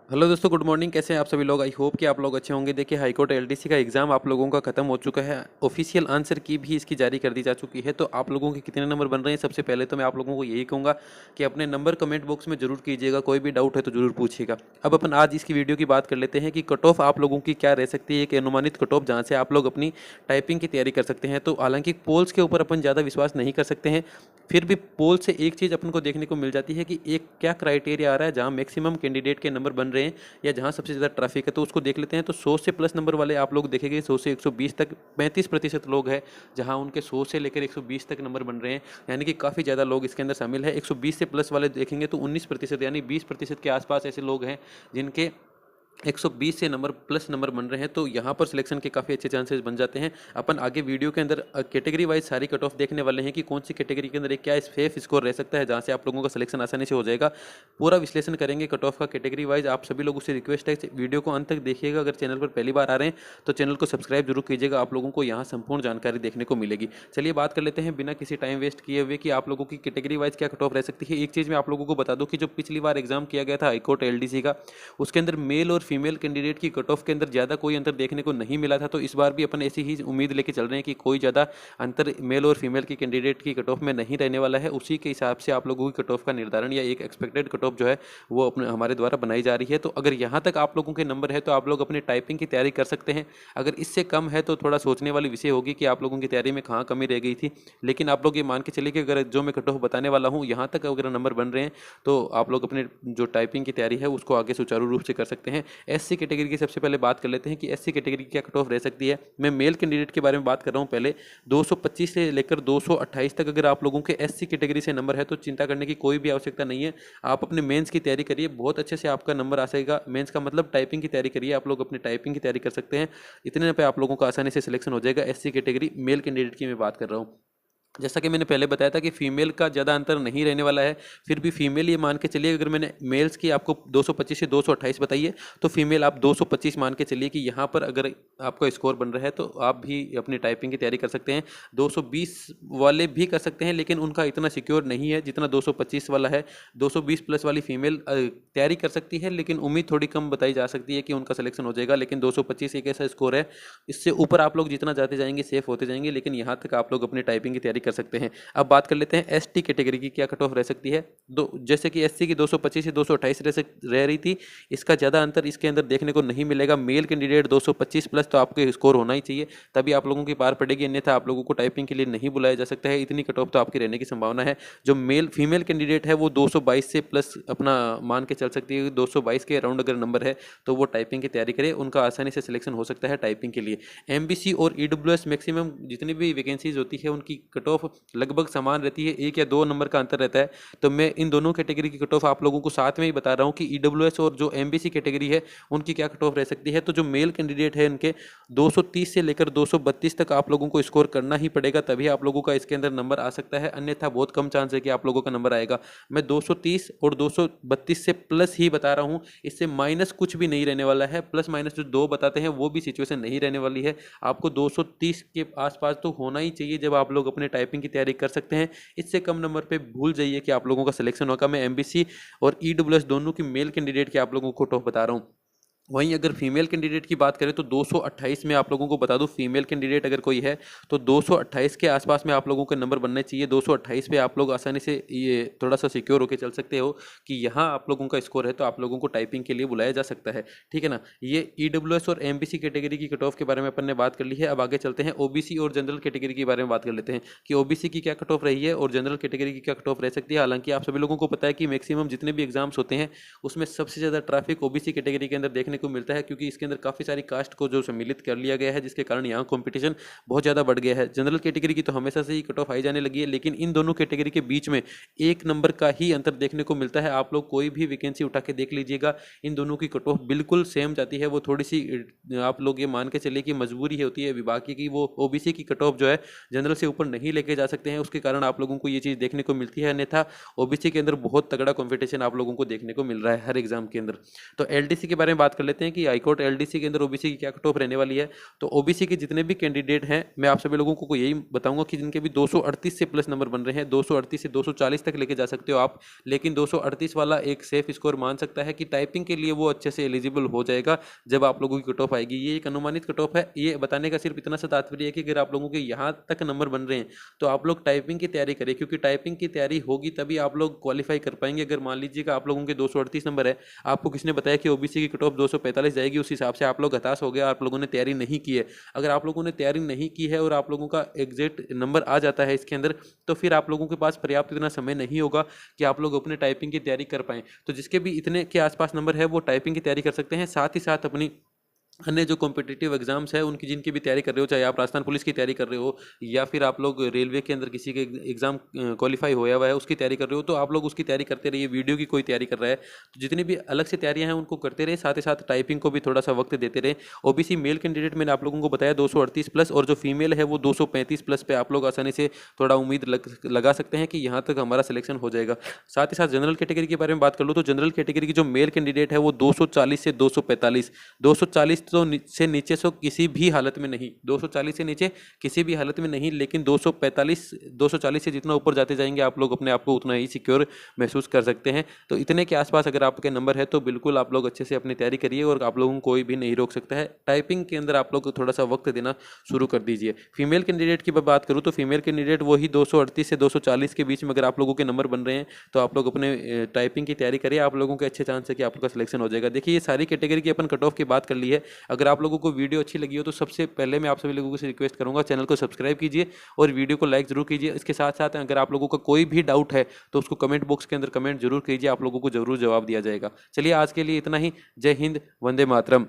Hello दोस्तों, good morning. कैसे हैं आप सभी लोग? आई होप कि आप लोग अच्छे होंगे। देखिए, हाईकोर्ट एलडीसी का एग्ज़ाम आप लोगों का खत्म हो चुका है। ऑफिशियल आंसर की भी इसकी जारी कर दी जा चुकी है। तो आप लोगों के कितने नंबर बन रहे हैं, सबसे पहले तो मैं आप लोगों को यही कहूँगा कि अपने नंबर कमेंट बॉक्स में जरूर कीजिएगा। कोई भी डाउट है तो जरूर पूछिएगा। अब अपन आज इसकी वीडियो की बात कर लेते हैं कि कट ऑफ आप लोगों की क्या रह सकती है, एक अनुमानित कट ऑफ जहाँ से आप लोग अपनी टाइपिंग की तैयारी कर सकते हैं। तो हालांकि पोल्स के ऊपर अपन ज़्यादा विश्वास नहीं कर सकते हैं, फिर भी पोल से एक चीज़ अपन को देखने को मिल जाती है कि एक क्या क्राइटेरिया आ रहा है जहाँ मैक्सिमम कैंडिडेट के नंबर बन रहे हैं या जहाँ सबसे ज़्यादा ट्रैफिक है। तो उसको देख लेते हैं। तो 100 से प्लस नंबर वाले आप लोग देखेंगे, 100 से 120 तक 35% लोग हैं जहाँ उनके 100 से लेकर 120 तक नंबर बन रहे हैं, यानी कि काफ़ी ज़्यादा लोग इसके अंदर शामिल है। 120 से प्लस वाले देखेंगे तो 19% यानी 20% के आसपास ऐसे लोग हैं जिनके 120 से नंबर प्लस नंबर बन रहे हैं। तो यहाँ पर सिलेक्शन के काफ़ी अच्छे चांसेस बन जाते हैं। अपन आगे वीडियो के अंदर कैटेगरी वाइज सारी कट ऑफ देखने वाले हैं कि कौन सी कैटेगरी के अंदर एक क्या सेफ स्कोर रह सकता है जहाँ से आप लोगों का सिलेक्शन आसानी से हो जाएगा। पूरा विश्लेषण करेंगे कट ऑफ का कैटेगरी वाइज। आप सभी लोगों से रिक्वेस्ट है वीडियो को अंत तक देखिएगा। अगर चैनल पर पहली बार आ रहे हैं तो चैनल को सब्सक्राइब जरूर कीजिएगा, आप लोगों को यहाँ संपूर्ण जानकारी देखने को मिलेगी। चलिए बात कर लेते हैं बिना किसी टाइम वेस्ट किए हुए कि आप लोगों की कैटेगरी वाइज क्या कट ऑफ रह सकती है। एक चीज़ मैं आप लोगों को बता दूँ कि जो पिछली बार एग्जाम किया गया था हाईकोर्ट एलडीसी का, उसके अंदर मेल और फीमेल कैंडिडेट की कट ऑफ के अंदर ज़्यादा कोई अंतर देखने को नहीं मिला था। तो इस बार भी अपन ऐसी ही उम्मीद लेके चल रहे हैं कि कोई ज़्यादा अंतर मेल और फीमेल की कैंडिडेट की कट ऑफ में नहीं रहने वाला है। उसी के हिसाब से आप लोगों की कट ऑफ का निर्धारण या एक एक्सपेक्टेड कट ऑफ जो है वो अपने हमारे द्वारा बनाई जा रही है। तो अगर यहाँ तक आप लोगों के नंबर है तो आप लोग अपनी टाइपिंग की तैयारी कर सकते हैं। अगर इससे कम है तो थोड़ा सोचने वाली विषय होगी कि आप लोगों की तैयारी में कहाँ कमी रह गई थी। लेकिन आप लोग ये मान के चलिए कि अगर जो मैं कट ऑफ बताने वाला हूँ यहाँ तक अगर नंबर बन रहे हैं तो आप लोग अपने जो टाइपिंग की तैयारी है उसको आगे सुचारू रूप से कर सकते हैं। एससी कैटेगरी की सबसे पहले बात कर लेते हैं कि एससी कैटेगरी की क्या कट ऑफ रह सकती है। मैं मेल कैंडिडेट के बारे में बात कर रहा हूं। पहले 225 से लेकर 228 तक अगर आप लोगों के एससी कैटेगरी से नंबर है तो चिंता करने की कोई भी आवश्यकता नहीं है। आप अपने मेंस की तैयारी करिए, बहुत अच्छे से आपका नंबर आ जाएगा। मेंस का मतलब टाइपिंग की तैयारी करिए, आप लोग अपनी टाइपिंग की तैयारी कर सकते हैं। इतने पे आप लोगों का आसानी से सिलेक्शन हो जाएगा। एससी कैटेगरी मेल कैंडिडेट की मैं बात कर रहा हूँ। जैसा कि मैंने पहले बताया था कि फीमेल का ज़्यादा अंतर नहीं रहने वाला है। फिर भी फीमेल ये मान के चलिए, अगर मैंने मेल्स की आपको 225 से 228 बताई है तो फीमेल आप 225 मान के चलिए कि यहाँ पर अगर आपका स्कोर बन रहा है तो आप भी अपनी टाइपिंग की तैयारी कर सकते हैं। 220 वाले भी कर सकते हैं लेकिन उनका इतना सिक्योर नहीं है जितना 225 वाला है। 220 प्लस वाली फीमेल तैयारी कर सकती है लेकिन उम्मीद थोड़ी कम बताई जा सकती है कि उनका सिलेक्शन हो जाएगा। लेकिन 225 एक ऐसा स्कोर है, इससे ऊपर आप लोग जितना जाते जाएंगे सेफ होते जाएंगे, लेकिन यहाँ तक आप लोग अपनी टाइपिंग की तैयारी कर सकते हैं। अब बात कर लेते हैं एसटी कैटेगरी की क्या कट ऑफ रह सकती है। जैसे कि एससी की 225 से 228 रह रही थी, इसका ज़्यादा अंतर इसके अंदर देखने को नहीं मिलेगा। मेल कैंडिडेट 225 प्लस तो आपके स्कोर होना ही चाहिए, तभी आप लोगों की पार पड़ेगी, अन्यथा आप लोगों को टाइपिंग के लिए नहीं बुलाया जा सकता है। इतनी कट ऑफ तो आपकी रहने की संभावना है। जो फीमेल कैंडिडेट है वो 222 से प्लस अपना मान के चल सकती है। 222 के अराउंड अगर नंबर है तो वो टाइपिंग की तैयारी करे, उनका आसानी से सिलेक्शन हो सकता है टाइपिंग के लिए। एमबीसी और ईडब्ल्यूएस मैक्सिमम जितनी भी वैकेंसीज होती है उनकी कट ऑफ लगभग समान रहती है, 1 या 2 नंबर का अंतर रहता है। तो मैं इन दोनों कैटेगरी की कट ऑफ आप लोगों को साथ में ही बता रहा हूँ कि ईडब्ल्यूएस और जो एमबीसी कैटेगरी है उनकी क्या कट ऑफ रह सकती है। तो जो मेल कैंडिडेट है उनके 230 से लेकर 232 तक आप लोगों को स्कोर करना ही पड़ेगा, तभी आप लोगों का इसके अंदर नंबर आ सकता है, अन्यथा बहुत कम चांस है कि आप लोगों का नंबर आएगा। मैं 230 और 232 से प्लस ही बता रहा हूँ, इससे माइनस कुछ भी नहीं रहने वाला है। प्लस माइनस जो 2 बताते हैं वो भी सिचुएशन नहीं रहने वाली है। आपको 230 के आसपास तो होना ही चाहिए जब आप लोग अपने टाइपिंग की तैयारी कर सकते हैं। इससे कम नंबर पे भूल जाइए कि आप लोगों का सिलेक्शन होगा। मैं एमबीसी और ईडब्ल्यूएस दोनों की मेल कैंडिडेट के आप लोगों को कट ऑफ बता रहा हूँ। वहीं अगर फीमेल कैंडिडेट की बात करें तो 228 में आप लोगों को बता दूं, फीमेल कैंडिडेट अगर कोई है तो 228 के आसपास में आप लोगों के नंबर बनने चाहिए। 228 पे आप लोग आसानी से ये थोड़ा सा सिक्योर होकर चल सकते हो कि यहाँ आप लोगों का स्कोर है तो आप लोगों को टाइपिंग के लिए बुलाया जा सकता है, ठीक है ना। ये ईडब्ल्यूएस और एमबीसी कैटेगरी की कट ऑफ के बारे में अपन ने बात कर ली है। अब आगे चलते हैं ओबीसी और जनरल कैटेगरी के बारे में बात कर लेते हैं कि ओबीसी की क्या कट ऑफ रही है और जनरल कैटेगरी की क्या कट ऑफ रह सकती है। हालांकि आप सभी लोगों को पता है कि मैक्सिमम जितने भी एग्जाम्स होते हैं उसमें सबसे ज़्यादा ट्रैफिक ओबीसी कैटेगरी के अंदर देखने को मिलता है, क्योंकि इसके अंदर काफ़ी सारी कास्ट को जो सम्मिलित कर लिया गया है, जिसके कारण यहाँ कंपटीशन बहुत ज़्यादा बढ़ गया है। जनरल कैटेगरी की तो हमेशा से ही कट ऑफ आई जाने लगी है, लेकिन इन दोनों कैटेगरी के बीच में 1 नंबर का ही अंतर देखने को मिलता है। आप लोग कोई भी वैकेंसी उठा के देख लीजिएगा, इन दोनों की कट ऑफ बिल्कुल सेम जाती है। वो थोड़ी सी आप लोग ये मान के चलिए कि मजबूरी होती है विभाग की कि वो ओबीसी की कट ऑफ जो है जनरल से ऊपर नहीं लेके जा सकते हैं, उसके कारण आप लोगों को ये चीज़ देखने को मिलती है। अन्यथा ओबीसी के अंदर बहुत तगड़ा कंपटीशन आप लोगों को देखने को मिल रहा है हर एग्जाम के अंदर। तो एलडीसी के बारे में बात कर लेते हैं कि हाईकोर्ट एलडीसी के अंदर ओबीसी की क्या कट ऑफ रहने वाली है। तो ओबीसी के जितने भी कैंडिडेट हैं, मैं आप सभी लोगों को यही बताऊंगा कि जिनके भी 238 से प्लस नंबर बन रहे हैं, 238 से 240 तक लेके जा सकते हो आप, लेकिन 238 वाला एक सेफ स्कोर मान सकता है कि टाइपिंग के लिए वो अच्छे से एलिजिबल हो जाएगा जब आप लोगों की कट ऑफ आएगी। ये एक अनुमानित कट ऑफ है, ये बताने का सिर्फ इतना सा तात्पर्य है कि अगर आप लोगों के यहाँ तक नंबर बन रहे हैं तो आप लोग टाइपिंग की तैयारी करें, क्योंकि टाइपिंग की तैयारी होगी तभी आप लोग क्वालिफाई कर पाएंगे। अगर मान लीजिएगा आप लोगों के 238 नंबर है, आपको किसने बताया कि ओबीसी की कट ऑफ 245 जाएगी, उस हिसाब से आप लोग हताश हो गए, आप लोगों ने तैयारी नहीं की है। अगर आप लोगों ने तैयारी नहीं की है और आप लोगों का एग्जैक्ट नंबर आ जाता है इसके अंदर, तो फिर आप लोगों के पास पर्याप्त इतना समय नहीं होगा कि आप लोग अपने टाइपिंग की तैयारी कर पाएं। तो जिसके भी इतने के आसपास नंबर है वो टाइपिंग की तैयारी कर सकते हैं, साथ ही साथ अपनी अन्य जो कॉम्पिटिटिव एग्जाम्स है उनकी जिनकी भी तैयारी कर रहे हो, चाहे आप राजस्थान पुलिस की तैयारी कर रहे हो या फिर आप लोग रेलवे के अंदर किसी के एग्जाम क्वालिफाई होया हुआ है उसकी तैयारी कर रहे हो, तो आप लोग उसकी तैयारी करते रहिए। वीडियो की कोई तैयारी कर रहा है तो जितनी भी अलग से तैयारियां हैं उनको करते रहे, साथ ही साथ टाइपिंग को भी थोड़ा सा वक्त देते रहे। ओबीसी मेल कैंडिडेट मैंने आप लोगों को बताया 238 प्लस, और जो फीमेल है वो 235 प्लस पे आप लोग आसानी से थोड़ा उम्मीद लगा सकते हैं कि यहाँ तक हमारा सिलेक्शन हो जाएगा। साथ ही साथ जनरल कैटेगरी के बारे में बात कर लो तो जनरल कैटेगरी की जो मेल कैंडिडेट है वो 240 से 245, 240 तो से नीचे सो किसी भी हालत में नहीं, 240 से नीचे किसी भी हालत में नहीं, लेकिन 240 से जितना ऊपर जाते जाएंगे आप लोग अपने आप को उतना ही सिक्योर महसूस कर सकते हैं। तो इतने के आसपास अगर आपके नंबर है तो बिल्कुल आप लोग अच्छे से अपनी तैयारी करिए और आप लोगों को कोई भी नहीं रोक सकता है। टाइपिंग के अंदर आप लोग थोड़ा सा वक्त देना शुरू कर दीजिए। फीमेल कैंडिडेट की बात करूँ तो फीमेल कैंडिडेट वही 238 से 240 के बीच में अगर आप लोगों के नंबर बन रहे हैं तो आप लोग अपने टाइपिंग की तैयारी करिए, आप लोगों के अच्छे चांस है कि आपका सिलेक्शन हो जाएगा। देखिए ये सारी कैटेगरी की अपन कट ऑफ की बात कर ली है। अगर आप लोगों को वीडियो अच्छी लगी हो तो सबसे पहले मैं आप सभी लोगों से रिक्वेस्ट करूंगा चैनल को सब्सक्राइब कीजिए और वीडियो को लाइक जरूर कीजिए। इसके साथ साथ अगर आप लोगों का कोई भी डाउट है तो उसको कमेंट बॉक्स के अंदर कमेंट जरूर कीजिए, आप लोगों को जरूर जवाब दिया जाएगा। चलिए आज के लिए इतना ही। जय हिंद, वंदे मातरम।